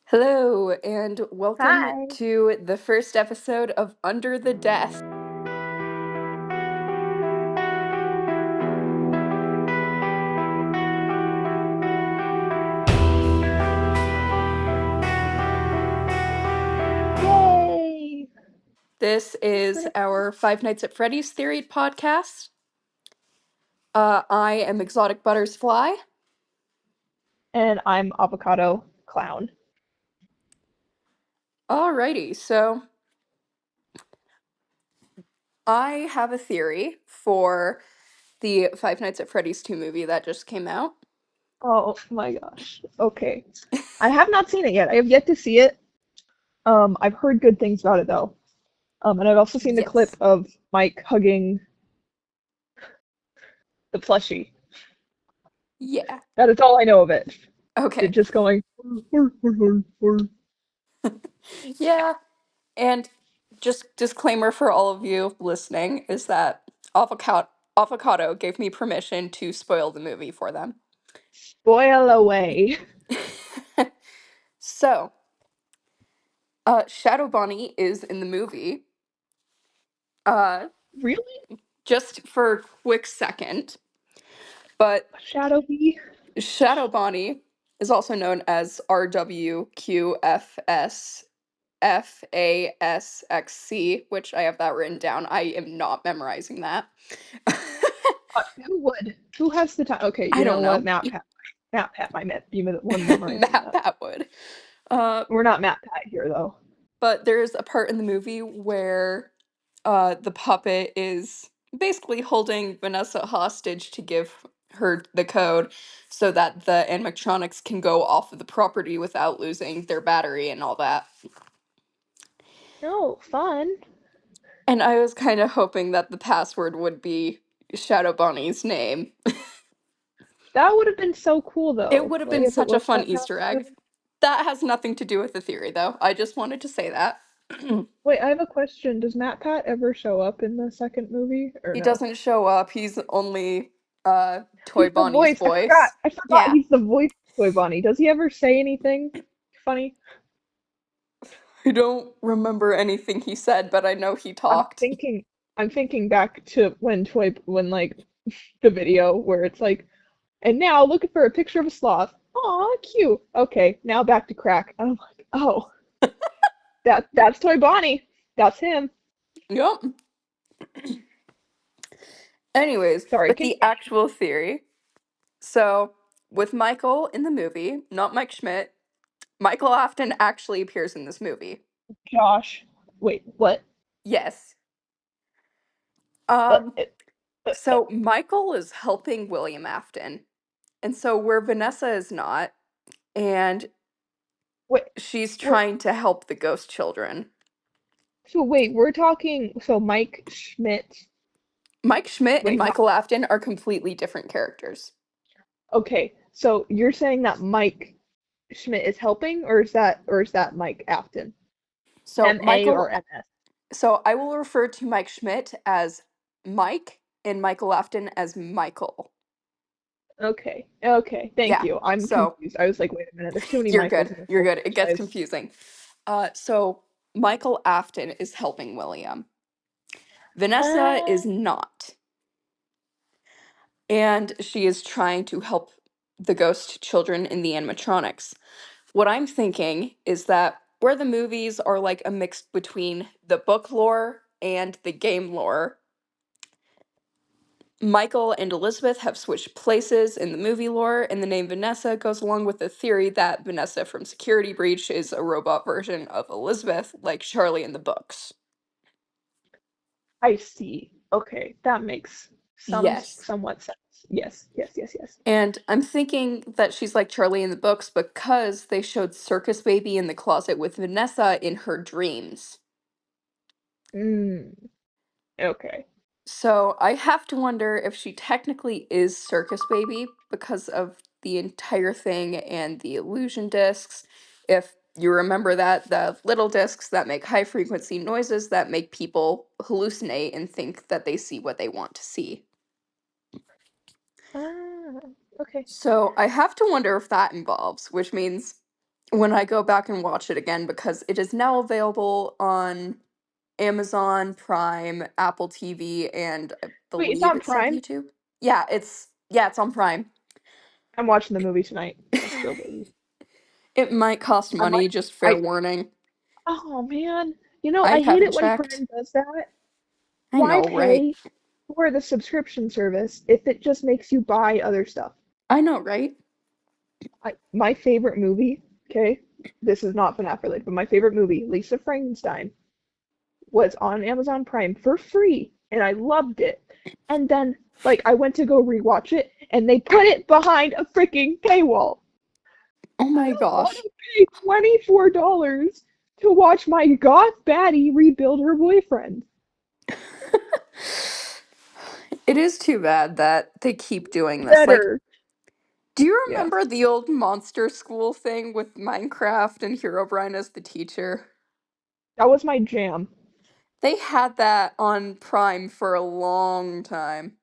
Hello, and welcome Hi. to the first episode of Under the Desk. Yay! This is our Five Nights at Freddy's Theory podcast. I am Exotic Butters Fly. And I'm Avocado Clown. Alrighty, so I have a theory for the Five Nights at Freddy's 2 movie that just came out. Oh my gosh. Okay. I have not seen it yet. I have yet to see it. I've heard good things about it though. And I've also seen the clip Yes. of Mike hugging the plushie. Yeah. That is all I know of it. Okay. Just going. Yeah, and just disclaimer for all of you listening is that Avocado gave me permission to spoil the movie for them. Spoil away. So, Shadow Bonnie is in the movie. Uh, Really? just for a quick second, but Shadow Bee? Shadow Bonnie is also known as RWQFSFASXC, which I have that written down. I am not memorizing that. Who would? Who has the time? Okay, I you know don't what? know. Matt Pat might be the one memorizing Matt that. Patwood. Uh, We're not Matt Pat here though. but there's a part in the movie where the puppet is basically holding Vanessa hostage to give her the code so that the animatronics can go off of the property without losing their battery and all that. No, fun. And I was kind of hoping that the password would be Shadow Bonnie's name. That would have been so cool It though. would have Like been if it such a was fun that Easter password. egg. That has nothing to do with the theory, though. I just wanted to say that. Wait, I have a question. Does Matt Pat ever show up in the second movie or He no? doesn't show up. He's only Toy He's the Bonnie's voice. I forgot. voice. I forgot Yeah. he's the voice of Toy Bonnie. Does he ever say anything funny? I don't remember anything he said, but I know he I'm talked. thinking I'm thinking back to when like the video where it's like, and now looking for a picture of a sloth. Aw, cute. Okay, now back to crack. And I'm like, oh, that's Toy Bonnie. That's him. Yep. Anyways, Sorry, with the continue. actual theory. So, with Michael in the movie, not Mike Schmidt, Michael Afton actually appears in this movie. Josh. Wait, what? Yes. Uh, Um, uh, uh, so Michael is helping William Afton. And so where Vanessa is not, and wait, she's we're trying to help the ghost children. we're talking. So Mike Schmidt. Mike Schmidt and Wait, not Michael Afton are completely different characters. okay. So you're saying that Mike Schmidt is helping, or is that Mike Afton? So M.A. or Michael M.S.? So I will refer to Mike Schmidt as Mike and Michael Afton as Michael. Okay, okay. Thank Yeah. you. I'm So confused. I was like, wait a minute. There's too many you're Michaels good. in this You're whole good. It gets franchise. confusing. So Michael Afton is helping William. Vanessa is Ah, not. And she is trying to help the ghost children in the animatronics. What I'm thinking is that where the movies are like a mix between the book lore and the game lore, Michael and Elizabeth have switched places in the movie lore, and the name Vanessa goes along with the theory that Vanessa from Security Breach is a robot version of Elizabeth, like Charlie in the books. I see. Okay, that makes Yes. somewhat sense. Yes, yes, yes, yes. And I'm thinking that she's like Charlie in the books because they showed Circus Baby in the closet with Vanessa in her dreams. Mm, okay. So I have to wonder if she technically is Circus Baby because of the entire thing and the illusion discs. If you remember that, the little discs that make high frequency noises that make people hallucinate and think that they see what they want to see. Ah, okay. So I have to wonder if that involves, which means when I go back and watch it again because it is now available on Amazon Prime, Apple TV, and I Wait, it's believe on it said Prime? YouTube. It's on Prime. I'm watching the movie tonight. Let's go, baby. It might cost I money, might. just fair I. warning. Oh man. You know, I I hate haven't it when checked. Prime does that. I Why know, right? pay for the subscription service if it just makes you buy other stuff? I know, right? My favorite movie, okay, this is not Fnaf related, but my favorite movie, Lisa Frankenstein, was on Amazon Prime for free, and I loved it. And then, like, I went to go rewatch it, and they put it behind a freaking paywall. Oh I my don't want gosh. to pay $24 to watch my goth baddie rebuild her boyfriend. It is too bad that they keep doing this. Like, Better. do you Yeah, remember the old monster school thing with Minecraft and Herobrine as the teacher? that was my jam. They had that on Prime for a long time.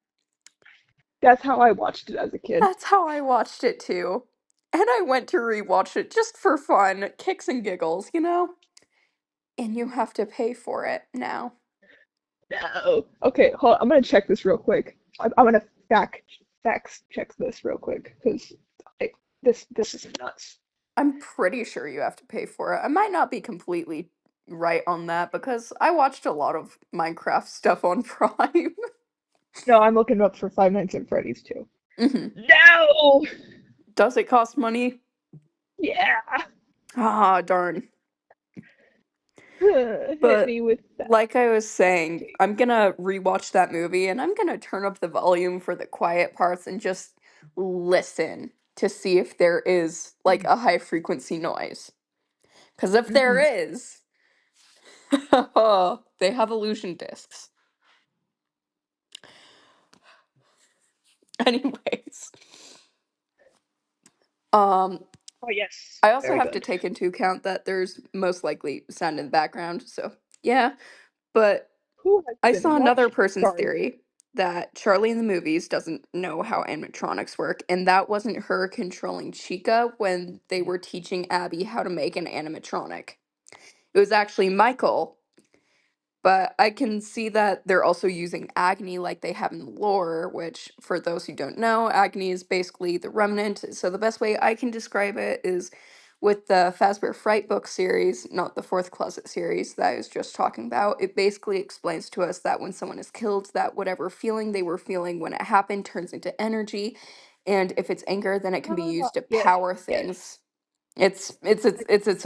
That's how I watched it as a kid. That's how I watched it too. And I went to rewatch it just for fun, kicks and giggles, you know? And you have to pay for it now. No. Okay, hold on. I'm gonna check this real quick. I'm gonna facts check this real quick because this is nuts. I'm pretty sure you have to pay for it. I might not be completely right on that because I watched a lot of Minecraft stuff on Prime. No, I'm looking up for Five Nights at Freddy's too. Mhm. No. Does it cost money? Yeah. Ah, darn. Hit But me with that. like I was saying, Okay. I'm gonna rewatch that movie and I'm gonna turn up the volume for the quiet parts and just listen to see if there is like a high frequency noise. Because if there Mm-hmm. is, they have illusion discs. Anyways, um, Oh yes. I also Very have to good. take into account that there's most likely sound in the background. So yeah, but Who has I been saw another watching person's Star theory that Charlie in the movies doesn't know how animatronics work, and that wasn't her controlling Chica when they were teaching Abby how to make an animatronic. It was actually Michael, but I can see that they're also using Agni like they have in the lore, which, for those who don't know, Agni is basically the remnant. So the best way I can describe it is with the Fazbear Fright book series, not the Fourth Closet series that I was just talking about. It basically explains to us that when someone is killed, that whatever feeling they were feeling when it happened turns into energy, and if it's anger, then it can be Ah, used to yes, power yes. things. It's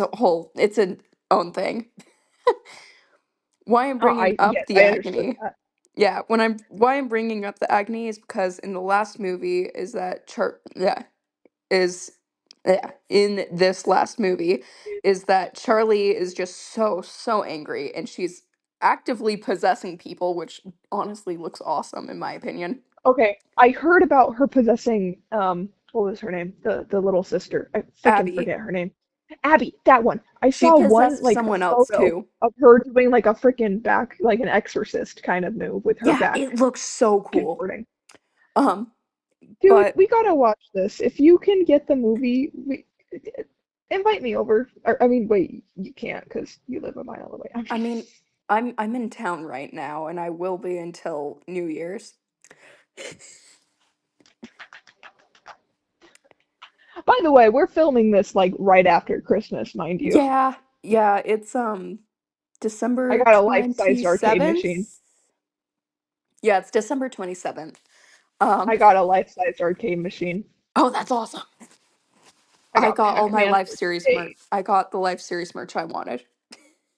a whole it's an own thing. Why I'm bringing I up yes, the I understood Agni, that. yeah, when I'm why I'm bringing up the Agni is because in the last movie is that is in this last movie is that Charlie is just so angry and she's actively possessing people, which honestly looks awesome in my opinion. Okay, I heard about her possessing what was her name? The little sister. I freaking Abby, forget her name. Abby, that one. I she saw one possessed like a someone else photo too. of her doing like a freaking back like an exorcist kind of move with her Yeah, back it looks so cool. contorting. Um, Dude, but we gotta watch this. If you can get the movie, invite me over. I mean, wait, you can't because you live a mile away. I mean, I'm in town right now and I will be until New Year's. By the way, we're filming this like right after Christmas, mind you. Yeah, yeah, it's I December got a life-sized arcade 27th. machine. Yeah, it's December 27th. I Um, got a life-sized arcade machine. oh, that's awesome. I I got got all my Pac-Man Life for Series merch. days. I got the Life Series merch I wanted.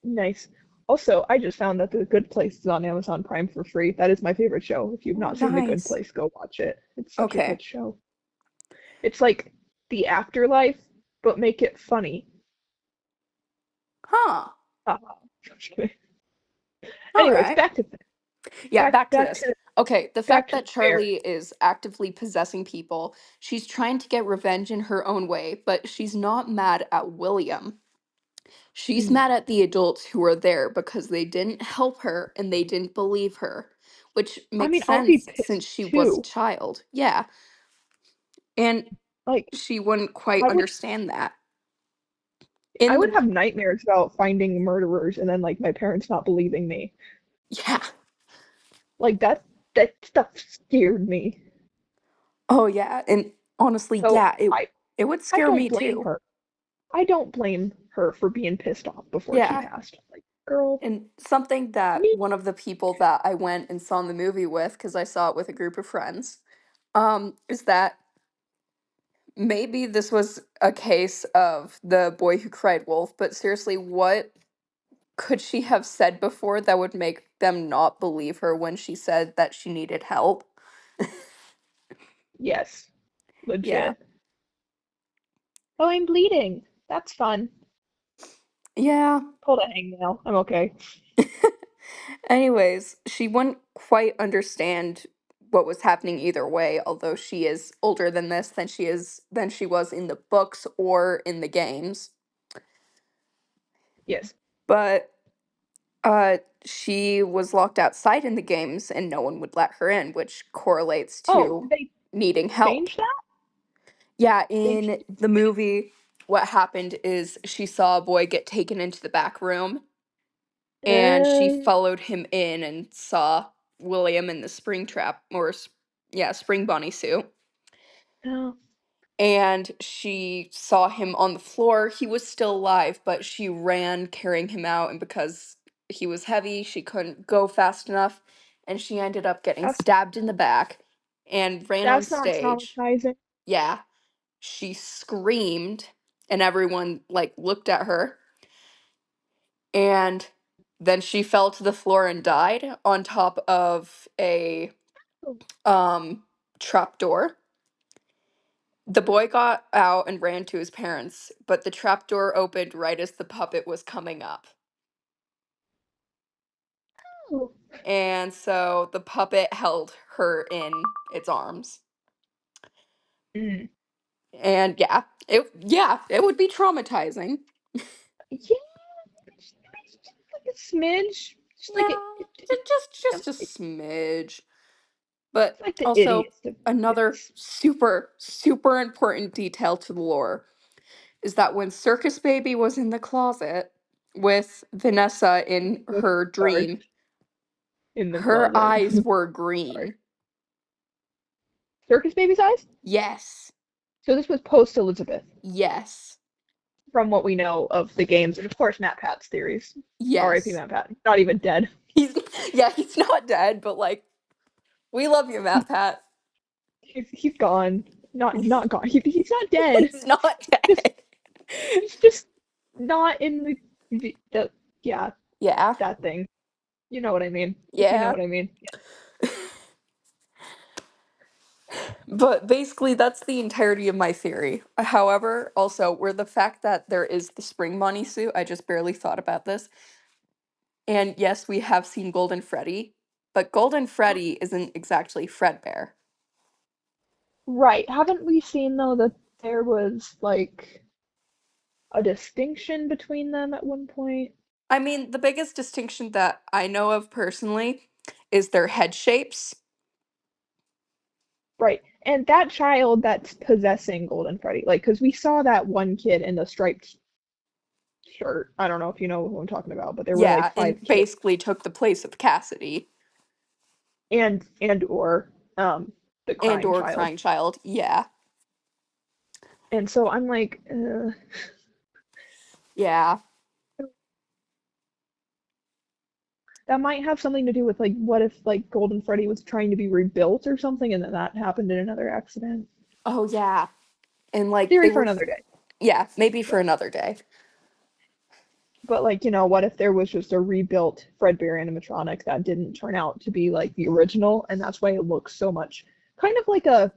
Nice. Also, I just found that The Good Place is on Amazon Prime for free. That is my favorite show. If you've Oh, not seen The Good nice. Place, go watch it. It's such a Okay. good show. It's like the afterlife, but make it funny. Huh. Haha. Just kidding. All Anyways, right. Yeah, back to back this. to Okay, the back fact to that the fair. Charlie is actively possessing people, she's trying to get revenge in her own way, but she's not mad at William. She's Mm. mad at the adults who were there because they didn't help her and they didn't believe her, which I makes mean, I'd be sense since pissed she was a too. child. Yeah, and Like, she wouldn't quite why would understand that. I In would the have nightmares about finding murderers and then like my parents not believing me. yeah. Like that stuff scared me. Oh yeah. And honestly, So yeah, it I it would I scare don't me blame too. her. I don't blame her for being pissed off before she Yeah. passed. Like, girl, And something that me. one of the people that I went and saw in the movie with, because I saw it with a group of friends, is that maybe this was a case of the boy who cried wolf, but seriously, what could she have said before that would make them not believe her when she said that she needed help? Yes, Yeah. legit. Oh, I'm bleeding. That's fun. Yeah. Pulled a hangnail. I'm okay. Anyways, she wouldn't quite understand what was happening either way, although she is older than this than she was in the books or in the games. Yes. But she was locked outside in the games and no one would let her in, which correlates Oh, to did they needing help. change that? Yeah, They in the movie, what happened is she saw a boy get taken into the back room and she uh, followed him in and saw William in the spring trap yeah, spring bunny suit. no. And she saw him on the floor. He was still alive, but she ran carrying him out, and because he was heavy, she couldn't go fast enough, and she ended up getting That's stabbed in the back and ran on that's not stage. traumatizing. Yeah, she screamed, and everyone like looked at her, and then she fell to the floor and died on top of a Oh, um trap door. The boy got out and ran to his parents, but the trapdoor opened right as the puppet was coming up. And so the puppet held her in its arms. mm. And yeah, it would be traumatizing. Yeah, just like a smidge. Just like Yeah, just a it's smidge. But like the also idiots of another kids. super important detail to the lore is that when Circus Baby was in the closet with Vanessa in her Sorry, dream, in the her closet. eyes were Sorry. green. Circus baby size? Yes. So this was post Elizabeth, Yes. from what we know of the games, and of course Matt Pat's theories. R.I.P. Yes. Matt Pat. Not even dead. He's yeah, he's not dead, but like we love you, Matt Pat. He's gone. Not gone. He's not dead. He's not Just dead. he's just not in the yeah, Yeah. that thing. You know what I mean. If you know Yeah. what I mean. But basically that's the entirety of my theory. However, also where the fact that there is the spring bunny suit, I just barely thought about this. And yes, we have seen Golden Freddy, but Golden Freddy isn't exactly Fredbear. Right. Haven't we seen though that there was like a distinction between them at one point? I mean, the biggest distinction that I know of personally is their head shapes. Right. And that child that's possessing Golden Freddy, like, because we saw that one kid in the striped shirt. I don't know if you know who I'm talking about, but there were like Yeah, five and kids, basically took the place of Cassidy and or the and crying or child. Crying Child. Yeah. And so I'm like, Yeah. that might have something to do with like, what if like Golden Freddy was trying to be rebuilt or something, and then that happened in another accident? Oh yeah. And like Theory they for were another day. yeah, maybe for But another day. but like, what if there was just a rebuilt Fredbear animatronic that didn't turn out to be like the original, and that's why it looks so much kind of like a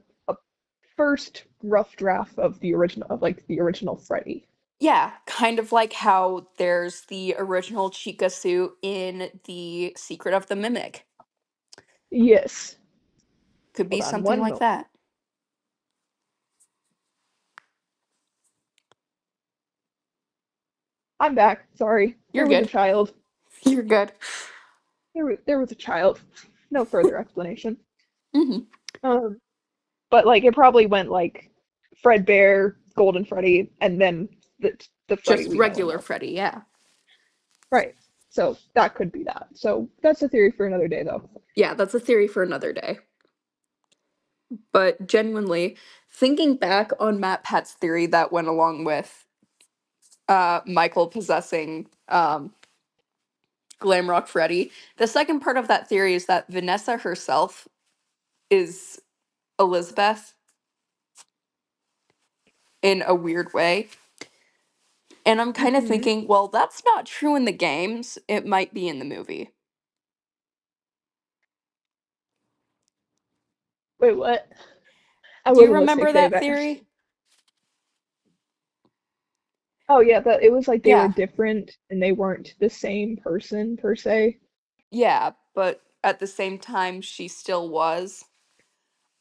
first rough draft of the original Freddy. Yeah, kind of like how there's the original Chica suit in The Secret of the Mimic. Yes. Could be Hold on something one like moment. that. I'm back. Sorry. You're There was a good. child. You're good. There was a child. No further explanation. Hmm. Um, but like it probably went like Fredbear, Golden Freddy, and then the Freddy Just we know and regular love. Freddy, yeah. Right. So that could be that. So that's a theory for another day, though. Yeah, that's a theory for another day. But genuinely, thinking back on Matt Pat's theory that went along with Michael possessing Glamrock Freddy, the second part of that theory is that Vanessa herself is Elizabeth in a weird way. And I'm kind of Hmm. thinking, well, that's not true in the games. It might be in the movie. Wait, what? I Do you wasn't listening. remember Say that that. theory? Oh yeah, that it was like they were Yeah. different and they weren't the same person per se. Yeah, but at the same time, she still was.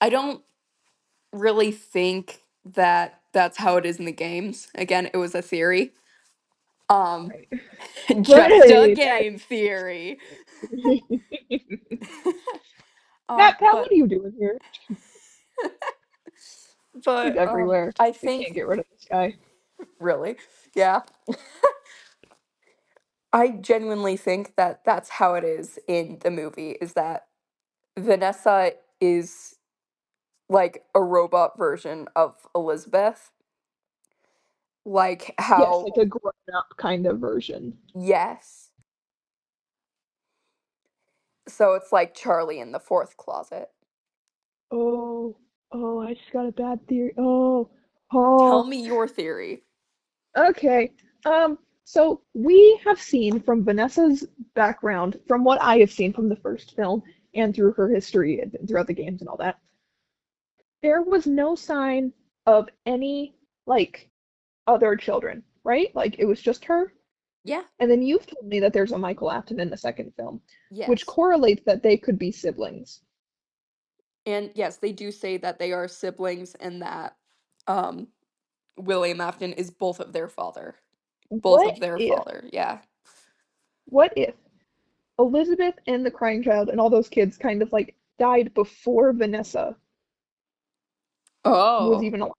I don't really think that that's how it is in the games. Again, it was a theory. Um, Right. just a Right. That. game theory. Pat, But what are you doing here? He's but everywhere. I We think can't get rid of this guy. really, yeah. I genuinely think that that's how it is in the movie. Is that Vanessa is like a robot version of Elizabeth, like Yes, how like a grown-up kind of version. yes. So it's like Charlie in the fourth closet. Oh, oh, I just got a bad theory. Oh, Tell oh. me your theory. Okay. So we have seen from Vanessa's background, from what I have seen from the first film and through her history and throughout the games and all that, there was no sign of any like other children, right? Like it was just her. Yeah. And then you've told me that there's a Michael Afton in the second film, which Yes. correlates that they could be siblings. And yes, they do say that they are siblings and that um William Afton is both of their father. Both What of their if, father. Yeah. what if Elizabeth and the crying child and all those kids kind of like died before Vanessa was Oh. even alive?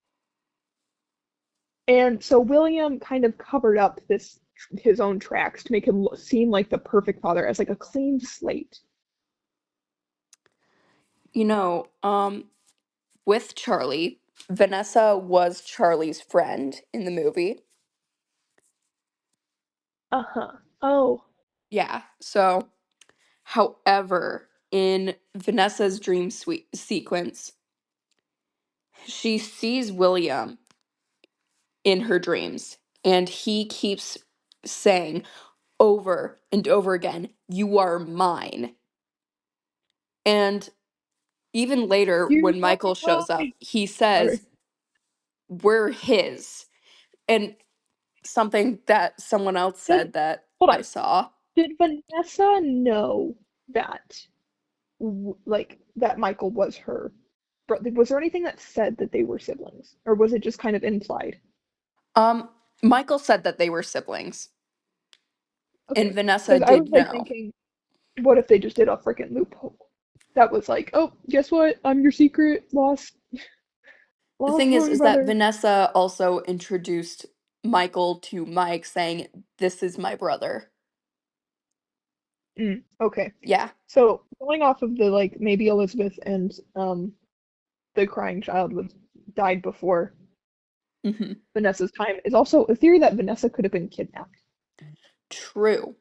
And so William kind of covered up this his own tracks to make him seem like the perfect father as like a clean slate. You know, with Charlie, Vanessa was Charlie's friend in the movie. Uh-huh. Oh, Yeah. So, however, in Vanessa's dream suite sequence, she sees William in her dreams, and he keeps saying over and over again, "You are mine." And even later, you when are Michael shows up, mine. he says, Sorry. "We're his." And something that someone else Did said that hold I on. saw. Did Vanessa know that like that Michael was her? Was there anything that said that they were siblings, or was it just kind of implied? Um, Michael said that they were siblings, and Okay, Vanessa because I did was like know. thinking, what if they just did a freaking loophole? That was like, oh, guess what? I'm your secret The lost thing twin is that brother. Vanessa also introduced Michael to Mike, saying, "This is my brother." Okay. Yeah. So going off of the like maybe Elizabeth and the crying child was died before Hmm. Vanessa's time is also a theory that Vanessa could have been kidnapped. True.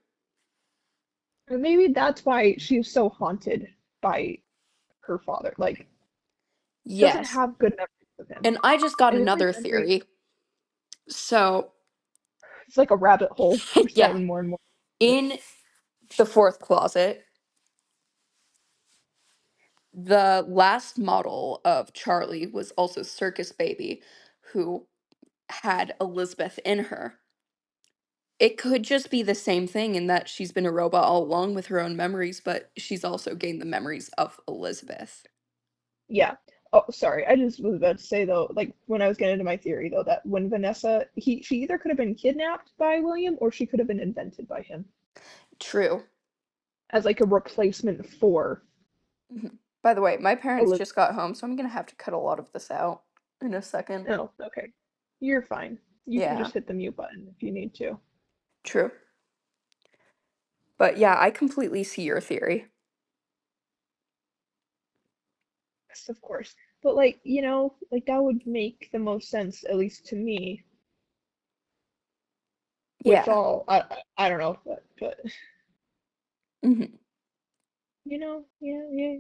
And maybe that's why she's so haunted by her father. Like she doesn't Yes. have good memories of him. And I just got And every another memory theory. So, it's like a rabbit hole. We're yeah, diving more and more. in the fourth closet, the last model of Charlie was also Circus Baby, who had Elizabeth in her. It could just be the same thing in that she's been a robot all along with her own memories, but she's also gained the memories of Elizabeth. Yeah. Oh, sorry. I just was about to say though, like when I was getting into my theory though, that when Vanessa, she either could have been kidnapped by William or she could have been invented by him True. as like a replacement for Mhm. By the way, my parents Elizabeth. just got home, so I'm gonna have to cut a lot of this out in a second. Oh, okay. You're fine. You can Yeah, just hit the mute button if you need to. true. But yeah, I completely see your theory. Yes, of course. But like, like that would make the most sense, at least to me, with Yeah. all I don't know, but Hmm. yeah, yeah.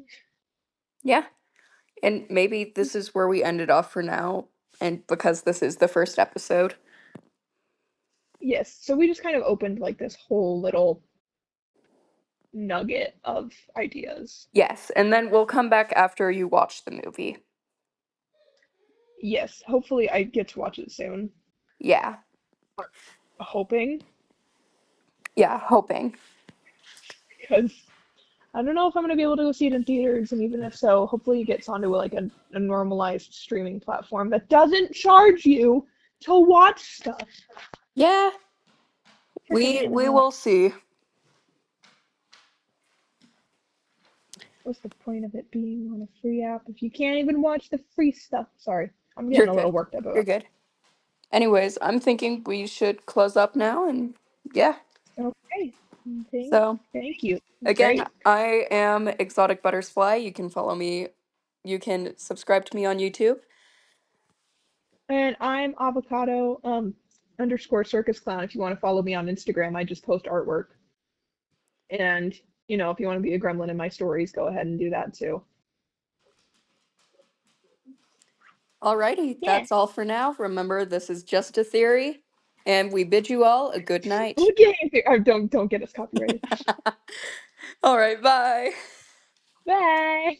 Yeah. And maybe this is where we ended off for now. And because this is the first episode. Yes. So we just kind of opened like this whole little nugget of ideas. Yes. And then we'll come back after you watch the movie. Yes, hopefully I get to watch it soon. Yeah. Hoping, Yeah. Hoping. because I don't know if I'm gonna be able to go see it in theaters, and even if so, hopefully it gets onto like a normalized streaming platform that doesn't charge you to watch stuff. Yeah. We Freaking we hell. will see. What's the point of it being on a free app if you can't even watch the free stuff? Sorry, I'm You're getting a good. little worked up You're about good. Anyways, I'm thinking we should close up now and yeah. it. Okay. Thank, So thank you. again, Great. I am Exotic Buttersfly. You can follow me. You can subscribe to me on YouTube. And I'm avocado underscore circus clown if you want to follow me on Instagram. I just post artwork. And, if you want to be a gremlin in my stories, go ahead and do that too. Alrighty, Yeah. that's all for now. Remember, this is just a theory, and we bid you all a good night. Okay. Don't get us copyrighted. All right, bye. Bye.